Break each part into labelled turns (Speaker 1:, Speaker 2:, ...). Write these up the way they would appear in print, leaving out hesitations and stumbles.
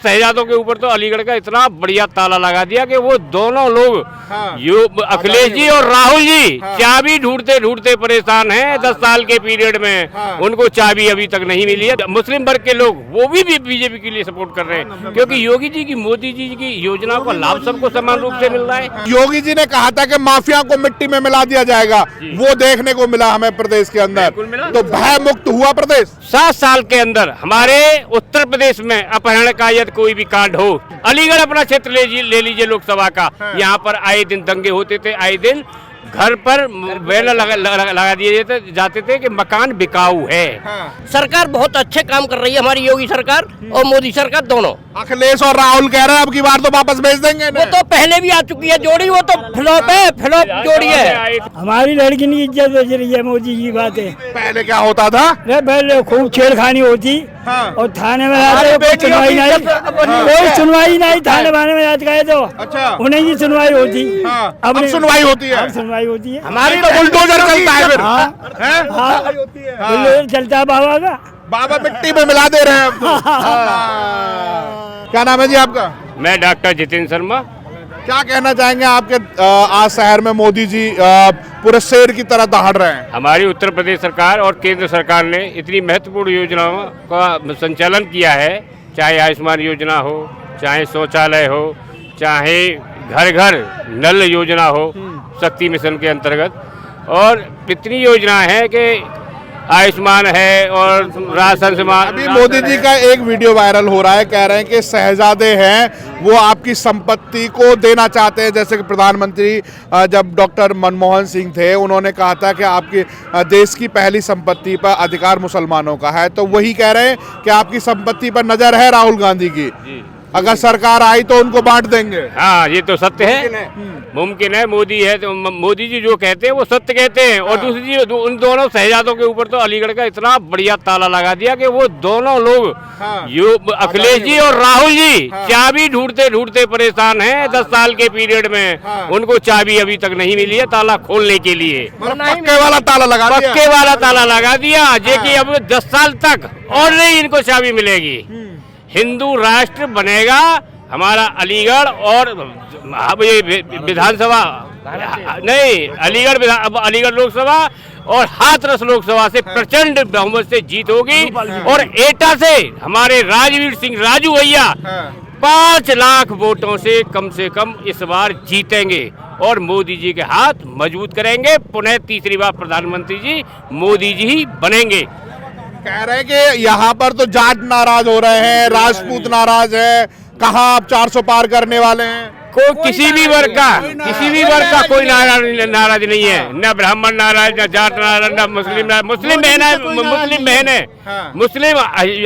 Speaker 1: शहजादों के ऊपर तो अलीगढ़ का इतना बढ़िया ताला लगा दिया कि वो दोनों लोग अखिलेश जी और राहुल जी चाबी ढूंढते ढूंढते परेशान हैं। 10 साल के पीरियड में उनको चाबी अभी तक नहीं मिली है। मुस्लिम वर्ग के लोग वो भी बीजेपी के लिए सपोर्ट कर रहे हैं, क्योंकि योगी जी की, मोदी जी की योजनाओं का लाभ सबको समान रूप से मिल रहा है।
Speaker 2: योगी जी ने कहा था कि माफिया को मिट्टी में मिला दिया जाएगा, वो देखने को मिला हमें प्रदेश के अंदर। तो भय मुक्त हुआ प्रदेश।
Speaker 1: 7 साल के अंदर हमारे उत्तर प्रदेश में अपहरण का यदि कोई भी कांड हो, अलीगढ़ अपना क्षेत्र ले लीजिए लोकसभा का, यहाँ पर आए दिन दंगे होते थे, आए दिन घर पर बैनर लगा दिए जाते थे कि मकान बिकाऊ है।
Speaker 3: सरकार बहुत अच्छे काम कर रही है हमारी योगी सरकार और मोदी सरकार दोनों।
Speaker 2: अखिलेश और राहुल कह रहे हैं अब की बार तो वापस भेज देंगे।
Speaker 3: वो तो पहले भी आ चुकी है जोड़ी, वो तो फ्लॉप है, फ्लॉप जोड़ी है।
Speaker 4: हमारी लड़की की इज्जत बच रही है मोदी जी बात है।
Speaker 2: पहले क्या होता था?
Speaker 4: पहले खूब छेड़खानी होती और थाने में जाते कोई सुनवाई नहीं, कोई सुनवाई नहीं। थाने वाने में जाते गए तो उन्हें की सुनवाई होती।
Speaker 2: अब सुनवाई होती है,
Speaker 4: सुनवाई होती है।
Speaker 2: हमारी तो बुलडोजर चलता है फिर।
Speaker 4: बुलडोजर चलता है बाबा का।
Speaker 2: बाबा मिट्टी में मिला दे रहे हैं अब तो। क्या नाम है जी आपका?
Speaker 1: मैं डॉक्टर जितेंद्र शर्मा।
Speaker 2: क्या कहना चाहेंगे आपके आज शहर में मोदी जी पूरे शेर की तरह दहाड़ रहे हैं?
Speaker 1: हमारी उत्तर प्रदेश सरकार और केंद्र सरकार ने इतनी महत्वपूर्ण योजनाओं का संचालन किया है, चाहे आयुष्मान योजना हो, चाहे शौचालय हो, चाहे घर घर नल योजना हो शक्ति मिशन के अंतर्गत, और इतनी योजना है कि आयुष्मान है और राशन सामान।
Speaker 2: अभी मोदी जी का एक वीडियो वायरल हो रहा है, कह रहे हैं कि शहजादे हैं वो आपकी संपत्ति को देना चाहते हैं। जैसे कि प्रधानमंत्री जब डॉक्टर मनमोहन सिंह थे, उन्होंने कहा था कि आपकी देश की पहली संपत्ति पर अधिकार मुसलमानों का है, तो वही कह रहे हैं कि आपकी संपत्ति पर नजर है राहुल गांधी की, अगर सरकार आई तो उनको बांट देंगे।
Speaker 1: हाँ, ये तो सत्य है, मुमकिन है। मोदी है तो मोदी जी जो कहते हैं वो सत्य कहते हैं। और दूसरी चीज, उन दोनों शहजादों के ऊपर तो अलीगढ़ का इतना बढ़िया ताला लगा दिया कि वो दोनों लोग अखिलेश जी और राहुल जी चाबी ढूंढते ढूंढते परेशान हैं। 10 साल के पीरियड में उनको चाबी अभी तक नहीं मिली है ताला खोलने के लिए।
Speaker 2: पक्के वाला ताला लगा दिया।
Speaker 1: पक्के वाला ताला लगा दिया, जो कि अब 10 साल तक और नहीं इनको चाबी मिलेगी। हिंदू राष्ट्र बनेगा हमारा अलीगढ़, और अब ये विधानसभा नहीं, अलीगढ़ लोकसभा और हाथरस लोकसभा से प्रचंड बहुमत से जीत होगी। और एटा से हमारे राजवीर सिंह राजू भैया 5 लाख वोटों से कम इस बार जीतेंगे और मोदी जी के हाथ मजबूत करेंगे। पुनः तीसरी बार प्रधानमंत्री जी मोदी जी ही बनेंगे।
Speaker 2: कह रहे हैं कि यहाँ पर तो जाट नाराज हो रहे हैं, राजपूत नाराज है, कहाँ आप 400 पार करने वाले हैं?
Speaker 1: कोई किसी भी वर्ग का कोई नाराज नहीं है, न ब्राह्मण नाराज, न जाट नाराज, न मुस्लिम नाराज।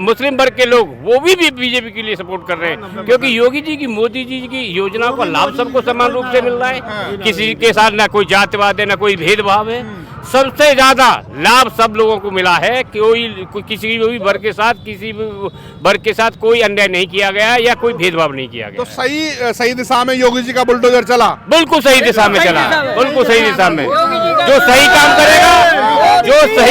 Speaker 1: मुस्लिम वर्ग के लोग वो भी बीजेपी के लिए सपोर्ट कर रहे हैं, क्योंकि योगी जी की, मोदी जी की योजनाओं का लाभ सबको समान रूप से मिल रहा है। किसी के साथ न कोई जातिवाद है, न कोई भेदभाव है। सबसे ज्यादा लाभ सब लोगों को मिला है। किसी भी वर्ग के साथ कोई अन्याय नहीं किया गया या कोई भेदभाव नहीं किया गया।
Speaker 2: तो सही दिशा में योगी जी का बुलडोजर चला।
Speaker 1: बिल्कुल सही दिशा में चला, बिल्कुल सही दिशा में। जो सही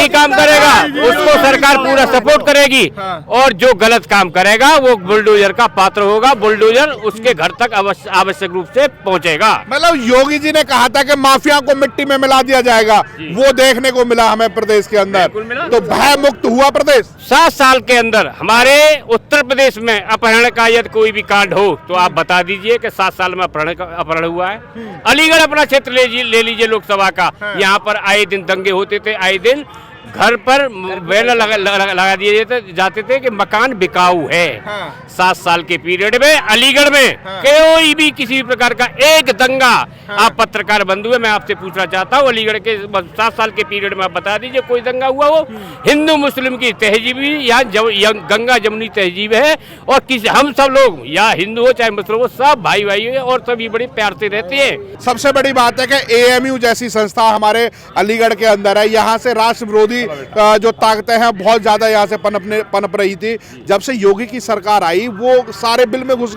Speaker 1: काम करेगा उसको सरकार पूरा सपोर्ट करेगी, और जो गलत काम करेगा वो बुलडोजर का पात्र होगा। बुलडोजर उसके घर तक आवश्यक रूप से पहुंचेगा।
Speaker 2: मतलब योगी जी ने कहा था कि माफिया को मिट्टी में मिला दिया जाएगा, वो देखने को मिला हमें प्रदेश के अंदर। तो भय मुक्त हुआ प्रदेश।
Speaker 1: 7 साल के अंदर हमारे उत्तर प्रदेश में अपहरण का यदि कोई भी कांड हो तो आप बता दीजिए कि 7 साल में अपहरण हुआ है। अलीगढ़ अपना क्षेत्र ले लीजिए लोकसभा का, यहाँ पर आए दिन दंगे होते थे, आए दिन घर पर बैनर लगा दिए जाते थे कि मकान बिकाऊ है। 7 साल के पीरियड में अलीगढ़ में कोई भी किसी भी प्रकार का एक दंगा, आप पत्रकार बंधु है, मैं आपसे पूछना चाहता हूँ, अलीगढ़ के 7 साल के पीरियड में आप बता दीजिए कोई दंगा हुआ हो? हिंदू मुस्लिम की तहजीब या गंगा जमुनी तहजीब है, और हम सब लोग या हिंदू हो चाहे मुस्लिम हो, सब भाई भाई है और सभी बड़े प्यार से रहते हैं।
Speaker 2: सबसे बड़ी बात है कि AMU जैसी संस्था हमारे अलीगढ़ के अंदर है। यहाँ से राष्ट्र विरोधी जो ताकतें हैं बहुत ज्यादा यहाँ से पनप रही थी। जब से योगी की सरकार आई वो सारे बिल में घुस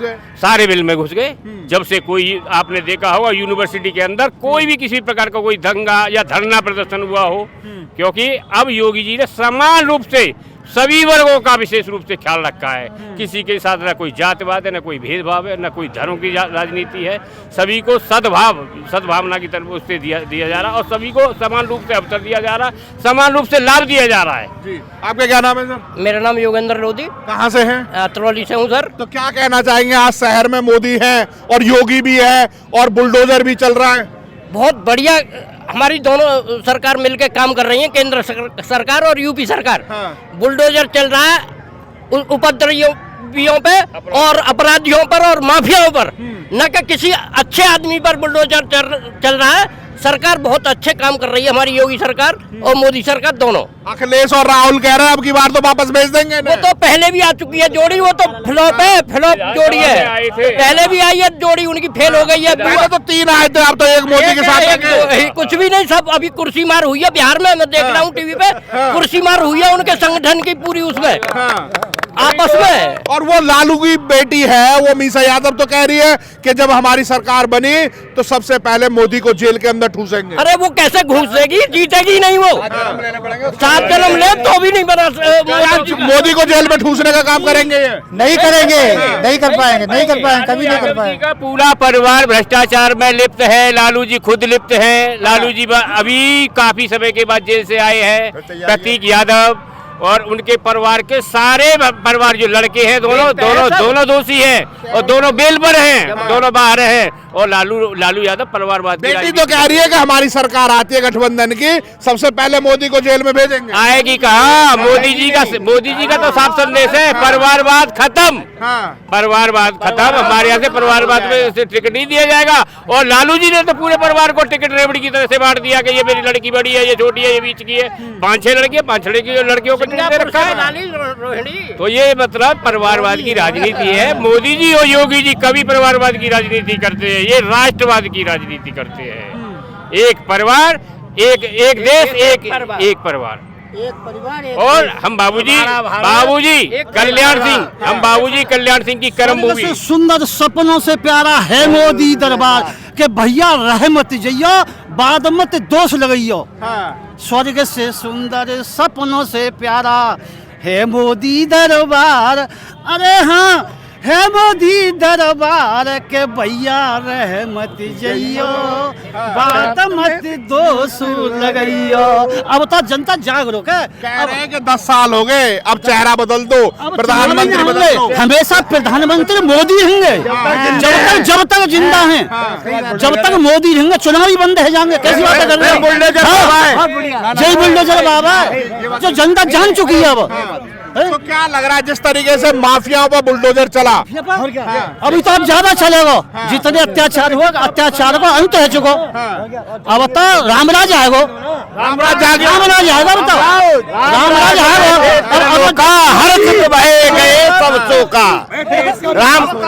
Speaker 2: गए। जब से कोई, आपने देखा होगा यूनिवर्सिटी के अंदर कोई भी किसी प्रकार का कोई दंगा या धरना प्रदर्शन हुआ हो, क्योंकि अब योगी जी ने समान रूप से
Speaker 1: सभी वर्गों का विशेष रूप से ख्याल रखा है। किसी के साथ न कोई जातिवाद है, न कोई भेदभाव है, न कोई धर्म की राजनीति है। सभी को सद्भावना की तरफ उससे दिया जा रहा है और सभी को समान रूप से अवसर दिया जा रहा है, समान रूप से लाभ दिया जा रहा है।
Speaker 2: जी, आपका क्या नाम है सर?
Speaker 3: मेरा नाम योगेंद्र लोधी,
Speaker 2: कहाँ से हैं?
Speaker 3: तरौली से हूँ सर।
Speaker 2: तो क्या कहना चाहेंगे, आज शहर में मोदी है और योगी भी है और बुलडोजर भी चल रहा है?
Speaker 3: बहुत बढ़िया, हमारी दोनों सरकार मिलकर काम कर रही है, केंद्र सरकार और यूपी सरकार। बुलडोजर चल रहा है उपद्रवियों पे और अपराधियों पर और माफियाओं पर, न कि किसी अच्छे आदमी पर बुलडोजर चल रहा है। सरकार बहुत अच्छे काम कर रही है, हमारी योगी सरकार और मोदी सरकार दोनों।
Speaker 2: अखिलेश और राहुल कह रहे हैं अब की बार तो वापस भेज देंगे ना।
Speaker 3: वो तो पहले भी आ चुकी है जोड़ी, वो तो फ्लॉप है, फ्लॉप जोड़ी है। पहले भी आई है जोड़ी, उनकी फेल हो गई है।
Speaker 2: पहले तो 3 आए थे, अब तो एक मोदी के साथ
Speaker 3: कुछ भी नहीं, सब अभी कुर्सी मार हुई है बिहार में। मैं देख रहा हूँ टीवी पे, कुर्सी मार हुई है उनके संगठन की पूरी, उसमें आपस में।
Speaker 2: और वो लालू की बेटी है, वो मीसा यादव तो कह रही है कि जब हमारी सरकार बनी तो सबसे पहले मोदी को जेल के अंदर ठूसेंगे।
Speaker 3: अरे वो कैसे घुसेगी, जीतेगी नहीं वो। 7 जन्म ले तो भी नहीं बना।
Speaker 2: मोदी को जेल में ठूसने का काम करेंगे?
Speaker 5: नहीं करेंगे, नहीं कर पाएंगे, नहीं कर पाएंगे, कभी नहीं कर पाएंगे।
Speaker 1: का पूरा परिवार भ्रष्टाचार में लिप्त है, लालू जी खुद लिप्त हैं। लालू जी अभी काफी समय के बाद जेल से आए हैं। प्रतीक यादव और उनके परिवार के सारे परिवार जो लड़के हैं, दोनों दोषी हैं और दोनों बेल पर हैं, दोनों बाहर हैं। और लालू यादव परिवारवाद की
Speaker 2: बेटी तो कह रही है कि हमारी सरकार आती है गठबंधन की, सबसे पहले मोदी को जेल में भेजेंगे।
Speaker 1: आएगी कहा? मोदी जी का तो साफ संदेश है, परिवारवाद खत्म, परिवारवाद खत्म। हमारे यहाँ से परिवारवाद में से टिकट नहीं दिया जाएगा। और लालू जी ने तो पूरे परिवार को टिकट रेवड़ी की तरह से बांट दिया कि ये मेरी लड़की बड़ी है, ये छोटी है, ये बीच की है। 5-6 लड़कियों को टिकट दे रखा है। तो ये मतलब परिवारवाद की राजनीति है। मोदी जी और योगी जी कभी परिवारवाद की राजनीति करते हैं, ये राष्ट्रवाद की राजनीति करते हैं। एक परिवार, एक देश, एक परिवार। और हम बाबूजी कल्याण सिंह की कर्म भूमि।
Speaker 5: सुंदर सपनों से प्यारा है मोदी दरबार के भैया रहमत जइयो, बाद मत दोष लगइयो। स्वर्ग से सुंदर सपनों से प्यारा है मोदी दरबार। अरे हाँ, है मोदी दरबार के भैया रहमत जइयो, बात मत दोष लगइयो। अब तो जनता जागरूक है।
Speaker 2: कह रहे हैं कि 10 साल हो गए, अब चेहरा बदल दो, प्रधानमंत्री बदल दो।
Speaker 5: हमेशा प्रधानमंत्री मोदी रहेंगे जब तक जिंदा हैं, जब तक मोदी रहेंगे। चुनाव ही बंद है जाएंगे, कैसी बात कर रहे हैं? जय बुलडोजर बाबा, जो जनता जान चुकी है। अब
Speaker 2: तो क्या लग रहा है जिस तरीके से माफियाओं पर बुलडोजर चला,
Speaker 5: अभी तो अब ज्यादा चलेगा। जितने अत्याचार हुआ, अत्याचार को अंत है चुको। अब तो रामराज आएगा, रामराज आएगा। बताओ, रामराज आएगा।
Speaker 2: हर बहे गए सब चौका,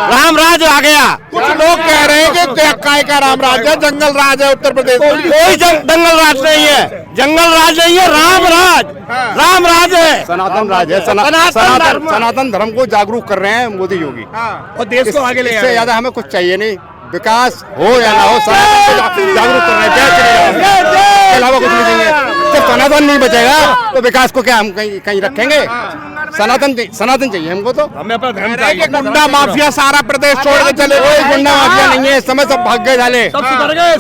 Speaker 2: रामराज आ गया। कुछ लोग कह रहे हैं कि काय का रामराज है, जंगल राज है उत्तर प्रदेश।
Speaker 1: कोई जंगल राज नहीं है, जंगल राज नहीं है, राम राज है,
Speaker 6: सनातन राज है। सनातन धर्म को जागरूक कर रहे हैं मोदी योगी,
Speaker 2: और देश को आगे ले
Speaker 6: इससे ज्यादा हमें कुछ चाहिए नहीं। विकास हो या ना हो, सनातन को जागरूक कर रहे हैं, इसके अलावा कुछ नहीं चाहिए। जब सनातन नहीं बचेगा तो विकास को क्या हम कहीं रखेंगे? सनातन चाहिए हमको। तो
Speaker 2: हमें अपना धर्म चाहिए। गुंडा माफिया सारा प्रदेश छोड़ के चले गए।
Speaker 6: कोई गुंडा माफिया नहीं है, इस समय सब भाग गए, साले
Speaker 2: सब सुधर गए,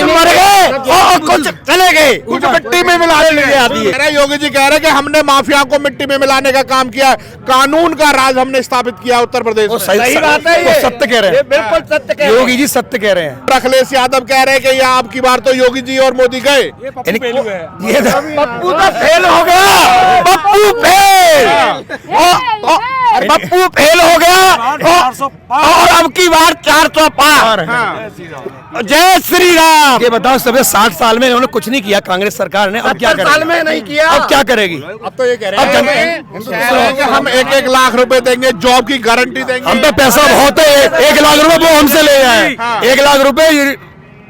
Speaker 6: मर गए और कुछ चले गए,
Speaker 2: कुछ मिट्टी में मिलाने आती है। योगी जी कह रहे हैं कि हमने माफिया को मिट्टी में मिलाने का काम किया, कानून का राज हमने स्थापित किया उत्तर प्रदेश में।
Speaker 6: सही बात है, ये सत्य कह रहे हैं,
Speaker 2: बिल्कुल सत्य कह रहे हैं।
Speaker 6: योगी जी सत्य कह रहे हैं।
Speaker 2: अखिलेश यादव कह रहे हैं कि यहाँ आपकी बार तो योगी जी और मोदी गए।
Speaker 6: ये पप्पू तो फेल हो गया, पप्पू फेल, पप्पू फेल हो गया और अब की बार 400 पार। जय श्री राम।
Speaker 7: ये बताओ, सब 60 साल में इन्होंने कुछ नहीं किया कांग्रेस सरकार ने, अब क्या करेगी?
Speaker 6: साल में नहीं किया,
Speaker 7: अब क्या करेगी?
Speaker 6: अब तो ये कह रहे हैं
Speaker 2: कि हम 1-1 लाख रुपए देंगे, जॉब की गारंटी देंगे।
Speaker 7: हम पे पैसा बहुत है, 1 लाख रुपए वो हमसे ले जाए। 1 लाख रुपए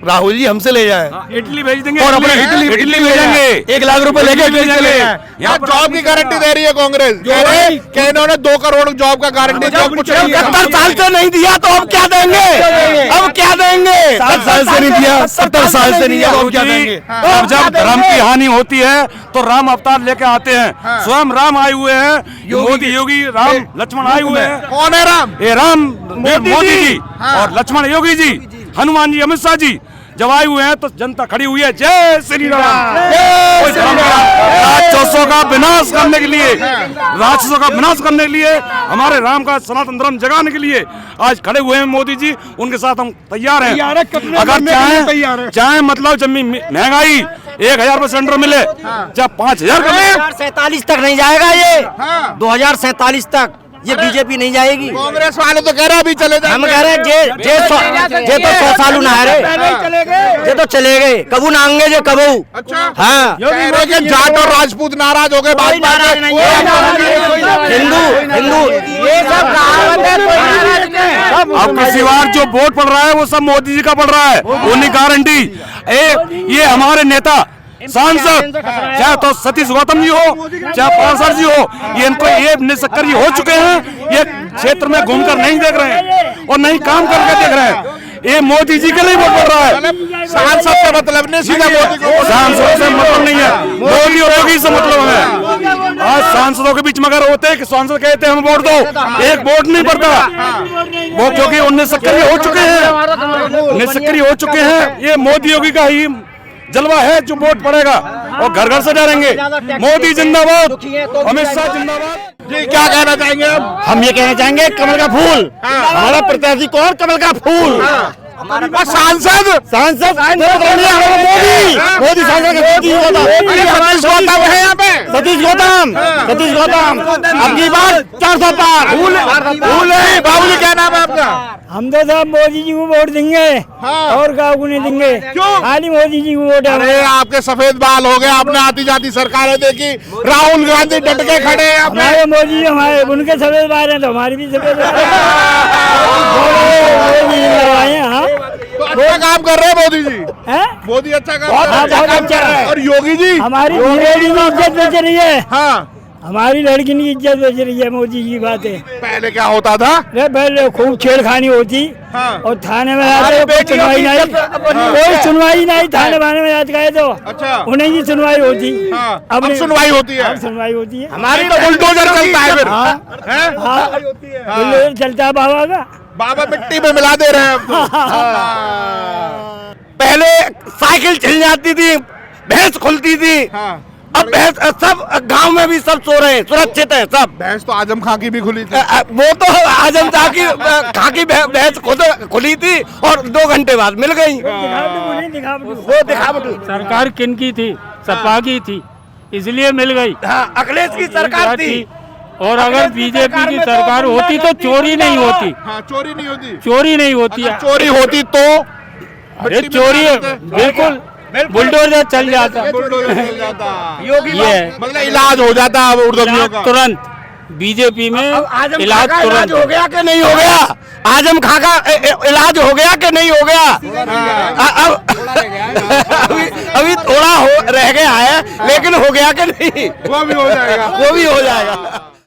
Speaker 7: राहुल जी हमसे ले जाएं
Speaker 1: इडली भेज देंगे
Speaker 7: और अपने इडली भेजेंगे 1 लाख रुपए लेके इडली चले जाएं।
Speaker 2: यहाँ जॉब की गारंटी दे रही है कांग्रेस, कह रहे हैं कि इन्होंने 2 करोड़ जॉब का गारंटी, जॉब कुछ नहीं है।
Speaker 7: 70 साल से नहीं दिया तो अब क्या देंगे? अब क्या देंगे? 70 साल से नहीं दिया, 70 साल से नहीं दिया तो अब क्या देंगे?
Speaker 8: अब जब धर्म की हानि होती है तो राम अवतार लेके आते हैं। स्वयं राम आए हुए हैं, मोदी योगी राम लक्ष्मण आए हुए हैं।
Speaker 2: कौन है राम?
Speaker 8: ये राम मोदी जी और लक्ष्मण योगी जी, हनुमान जी, अमित शाह जी जब आए हुए हैं तो जनता खड़ी हुई है। जय श्री राम। कोई धर्म का राक्षसों का विनाश करने के लिए, राक्षसों का विनाश करने के लिए, हमारे राम का सनातन धर्म जगाने के लिए आज खड़े हुए हैं मोदी जी। उनके साथ हम तैयार हैं। अगर चाहे मतलब जब महंगाई 1000 रुपए सिलेंडर मिले, जब 5000 का
Speaker 3: 2047 तक नहीं जाएगा ये, 2047 तक ये बीजेपी नहीं जाएगी।
Speaker 2: कांग्रेस वाले तो कह रहे हैं अभी चले जाएंगे।
Speaker 3: हम कह रहे हैं जे तो 100 साल ना रे, ये तो चले गए, कबू ना आएंगे जे कबू।
Speaker 2: अच्छा,
Speaker 3: हाँ,
Speaker 2: कह रहे हैं कि जाट और राजपूत नाराज हो गए,
Speaker 3: कोई नाराज नहीं है। हिंदू ये सब कहावत है, कोई नाराज नहीं।
Speaker 8: अब किसी बार जो वोट पड़ रहा है वो सब मोदी जी का पड़ रहा है, उन्हीं गारंटी। ये हमारे नेता सांसद, चाहे तो सतीश गौतम जी हो, चाहे पार्षद जी हो, ये इनको ये निशक्कर ये हो चुके हैं। ये क्षेत्र में घूमकर नहीं देख रहे हैं और नहीं काम करके देख रहे हैं। ये मोदी जी के लिए वोट पड़ रहा है।
Speaker 2: सांसद से मतलब नहीं, सीधा मोदी को।
Speaker 8: सांसद से मतलब नहीं है, मोदी और योगी से मतलब है। आज सांसदों के बीच में अगर होते कि सांसद कहते हैं हम वोट दो, एक वोट नहीं पड़ता वो, क्योंकि उन्नीस सक्रिय हो चुके हैं, निष्क्रिय हो चुके हैं। ये मोदी योगी का ही जलवा है जो वोट पड़ेगा और घर घर से डालेंगे। मोदी जिंदाबाद, अमित शाह जिंदाबाद।
Speaker 2: जी, क्या कहना चाहेंगे आप?
Speaker 5: हम ये कहना चाहेंगे कमल का फूल, हमारा प्रत्याशी कौन? कमल का फूल।
Speaker 2: हमारा सांसद
Speaker 5: मोदी सांसद
Speaker 2: सतीश गौतम है यहाँ पे।
Speaker 5: सतीश गौतम अब की बात 400 पार।
Speaker 2: बाबूजी क्या नाम है आपका?
Speaker 4: हम तो सब मोदी जी को वोट देंगे और काहू को नहीं देंगे, खाली मोदी जी को वोट है।
Speaker 2: अरे आपके सफेद बाल हो गए, आपने आती जाती सरकारें देखी, राहुल गांधी डट के खड़े हैं।
Speaker 4: हमारे मोदी जी हमारे, उनके सफेद बाल हैं तो हमारी भी सफेद बाल हैं।
Speaker 2: तो अच्छा काम कर रहे हैं मोदी जी,
Speaker 4: हैं?
Speaker 2: मोदी अच्छा काम
Speaker 4: बहुत
Speaker 2: कर रहे हैं।
Speaker 4: अच्छा काम कर रहे हैं।
Speaker 2: और योगी जी?
Speaker 4: हमारी लड़की की इज्जत बच रही है।
Speaker 2: हाँ,
Speaker 4: हमारी लड़की की इज्जत बच रही है मोदी जी की बातें।
Speaker 2: पहले क्या होता था?
Speaker 4: पहले खूब छेड़खानी होती और थाने में आते कोई सुनवाई नहीं, कोई सुनवाई नहीं। थाने वाने में आज गए तो उन्हें की सुनवाई होती।
Speaker 2: अब सुनवाई होती है।
Speaker 4: अब सुनवाई होती है।
Speaker 2: हमारी तो बुलडोजर चलता है फिर।
Speaker 4: बुलडोजर चलता है बाबा का।
Speaker 2: बाबा मिट्टी में मिला दे रहे हैं अब तो।
Speaker 7: पहले साइकिल चल जाती थी, भैंस खुलती थी, अब भैंस सब गांव में भी सब सो रहे हैं, सुरक्षित हैं सब।
Speaker 2: भैंस तो आजम खां की भी खुली थी।
Speaker 7: वो तो आजम खां की भैंस खुद खुली थी और 2 घंटे बाद मिल गई। वो दिखावट
Speaker 1: सरकार किन की थी? सपा की थी, इसलिए मिल गई।
Speaker 7: हाँ, अखिलेश की सरकार थी।
Speaker 1: और अगर बीजेपी की सरकार होती तो चोरी नहीं होती।
Speaker 2: हाँ, चोरी नहीं होती।
Speaker 1: चोरी नहीं होती है।
Speaker 2: चोरी होती तो
Speaker 1: अरे चोरी बिल्कुल बुलडोजर चल जाता, ये
Speaker 2: मतलब इलाज हो जाता है उर्दू का
Speaker 1: तुरंत। बीजेपी में इलाज तुरंत
Speaker 7: हो गया कि नहीं हो गया? आजम खां का इलाज हो गया कि नहीं हो गया? अभी थोड़ा रह गया है, लेकिन हो गया कि नहीं?
Speaker 2: वो भी हो जाएगा।
Speaker 7: वो भी हो जाएगा।